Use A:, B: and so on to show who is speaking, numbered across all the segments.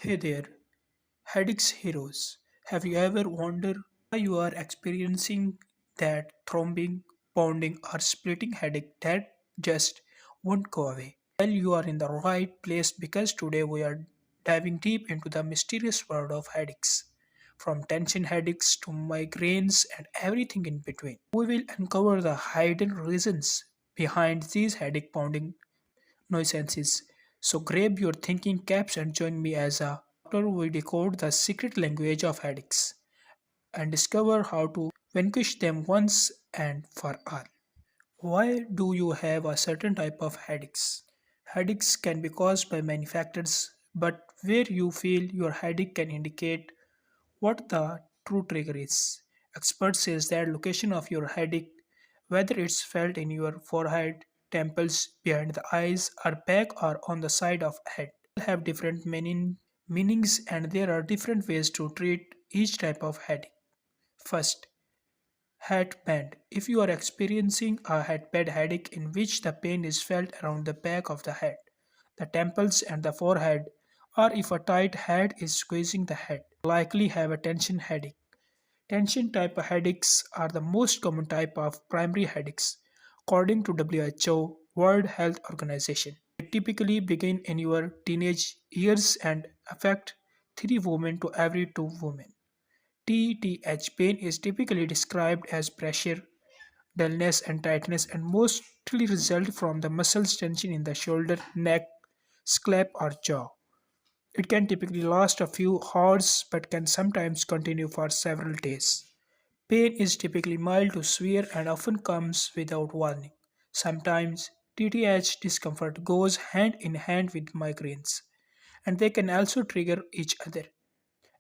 A: Hey there, headaches heroes. Have you ever wondered why you are experiencing that throbbing, pounding, or splitting headache that just won't go away? Well, you are in the right place because today we are diving deep into the mysterious world of headaches. From tension headaches to migraines and everything in between. We will uncover the hidden reasons behind these headache pounding nuisances. So grab your thinking caps and join me as a after we decode the secret language of headaches and discover how to vanquish them once and for all. Why do you have a certain type of headaches? Headaches can be caused by many factors, but where you feel your headache can indicate what the true trigger is. Experts says that location of your headache, whether it's felt in your forehead, temples, behind the eyes, or back or on the side of head, have different meanings and there are different ways to treat each type of headache. First, headband. If you are experiencing a headband headache in which the pain is felt around the back of the head, the temples and the forehead, or if a tight head is squeezing the head, likely have a tension headache. Tension type headaches are the most common type of primary headaches, according to WHO, World Health Organization. They typically begin in your teenage years and affect 3 women to every 2 women. TTH pain is typically described as pressure, dullness, and tightness and mostly result from the muscles tension in the shoulder, neck, scalp, or jaw. It can typically last a few hours but can sometimes continue for several days. Pain is typically mild to severe and often comes without warning. Sometimes TTH discomfort goes hand in hand with migraines, and they can also trigger each other.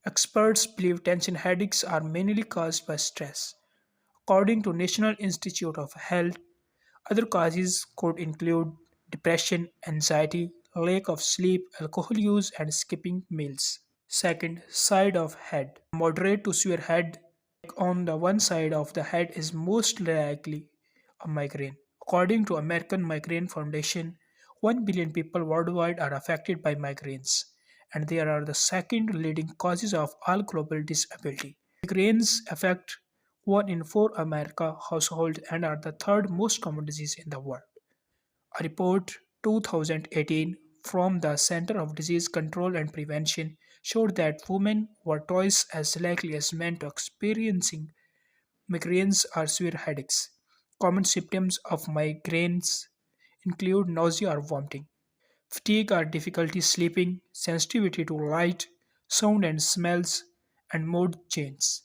A: Experts believe tension headaches are mainly caused by stress. According to National Institute of Health, other causes could include depression, anxiety, lack of sleep, alcohol use, and skipping meals. Second, side of head. Moderate to severe head on the one side of the head is most likely a migraine. According to American Migraine Foundation, 1 billion people worldwide are affected by migraines, and they are the second leading causes of all global disability. Migraines affect 1 in 4 America households and are the third most common disease in the world. A report 2018 from the Center of Disease Control and Prevention showed that women were twice as likely as men to experiencing migraines or severe headaches. Common symptoms of migraines include nausea or vomiting, fatigue or difficulty sleeping, sensitivity to light, sound and smells, and mood changes.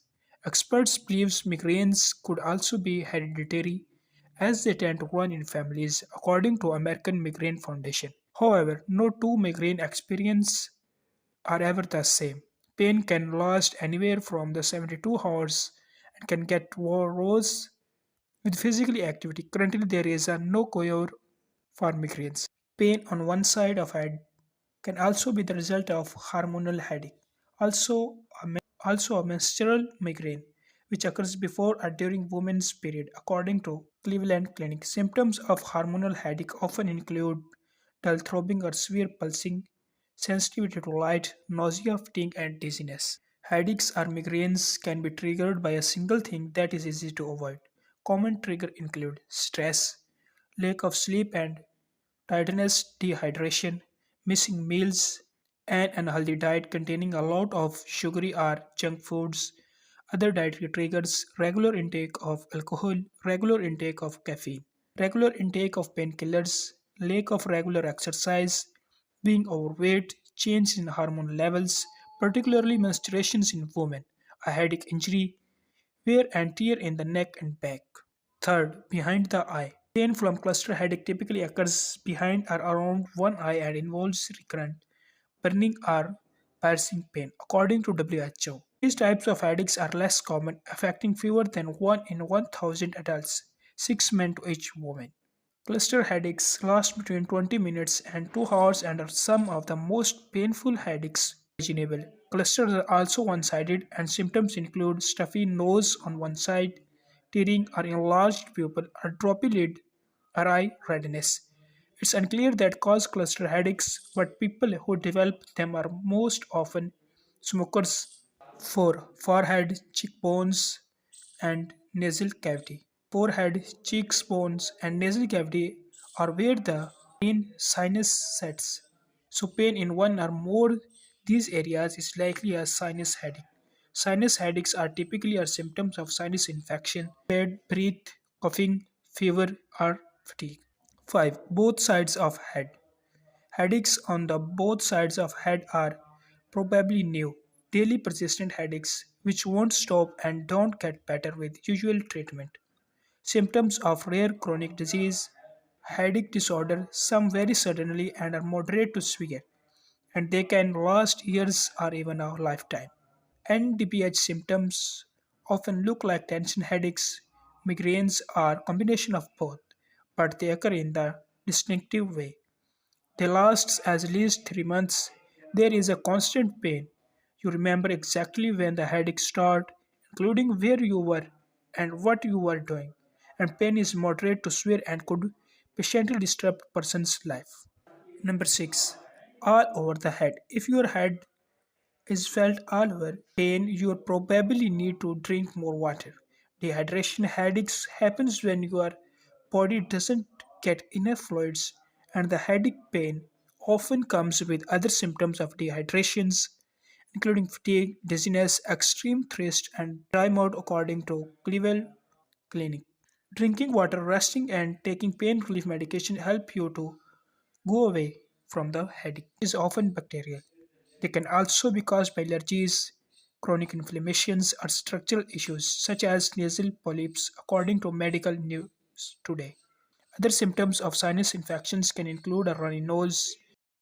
A: Experts believe migraines could also be hereditary as they tend to run in families, according to American Migraine Foundation. However, no two migraine experiences are ever the same. Pain can last anywhere from the 72 hours and can get worse with physical activity. Currently, there is a no cure for migraines. Pain on one side of head can also be the result of hormonal headache. Also a menstrual migraine, which occurs before or during women's period, according to Cleveland Clinic. Symptoms of hormonal headache often include dull throbbing or severe pulsing, sensitivity to light, nausea, fatigue, and dizziness. Headaches or migraines can be triggered by a single thing that is easy to avoid. Common triggers include stress, lack of sleep and tiredness, dehydration, missing meals, an unhealthy diet containing a lot of sugary or junk foods. Other dietary triggers regular intake of alcohol, regular intake of caffeine, regular intake of painkillers, lack of regular exercise, being overweight, change in hormone levels, particularly menstruations in women, a headache injury, wear and tear in the neck and back. Third, behind the eye. Pain from cluster headache typically occurs behind or around one eye and involves recurrent burning or piercing pain, according to WHO. These types of headaches are less common, affecting fewer than 1 in 1,000 adults, 6 men to each woman. Cluster headaches last between 20 minutes and 2 hours and are some of the most painful headaches imaginable. Clusters are also one sided, and symptoms include stuffy nose on one side, tearing or enlarged pupil, or droppy lid, or eye redness. It's unclear that cause cluster headaches, but people who develop them are most often smokers. 4. Forehead, cheekbones, and nasal cavity. Forehead, cheekbones, and nasal cavity are where the main sinus sets. So, pain in one or more these areas is likely a sinus headache. Sinus headaches are typically are symptoms of sinus infection, bad breath, coughing, fever, or fatigue. 5. Both sides of head. Headaches on the both sides of head are probably new, daily persistent headaches which won't stop and don't get better with usual treatment. Symptoms of rare chronic disease, headache disorder, some very suddenly and are moderate to severe, and they can last years or even a lifetime. NDPH symptoms often look like tension headaches, migraines, or combination of both, but they occur in the distinctive way. They last as least 3 months. There is a constant pain. You remember exactly when the headache started, including where you were and what you were doing. And pain is moderate to severe and could patiently disrupt a person's life. Number 6. All over the head. If your head is felt all over pain, you probably need to drink more water. Dehydration headaches happens when your body doesn't get enough fluids, and the headache pain often comes with other symptoms of dehydrations, including fatigue, dizziness, extreme thirst, and dry mouth, according to Cleveland Clinic. Drinking water, resting, and taking pain relief medication help you to go away from the headache. It is often bacterial. They can also be caused by allergies, chronic inflammations, or structural issues such as nasal polyps, according to medical news today. Other symptoms of sinus infections can include a runny nose,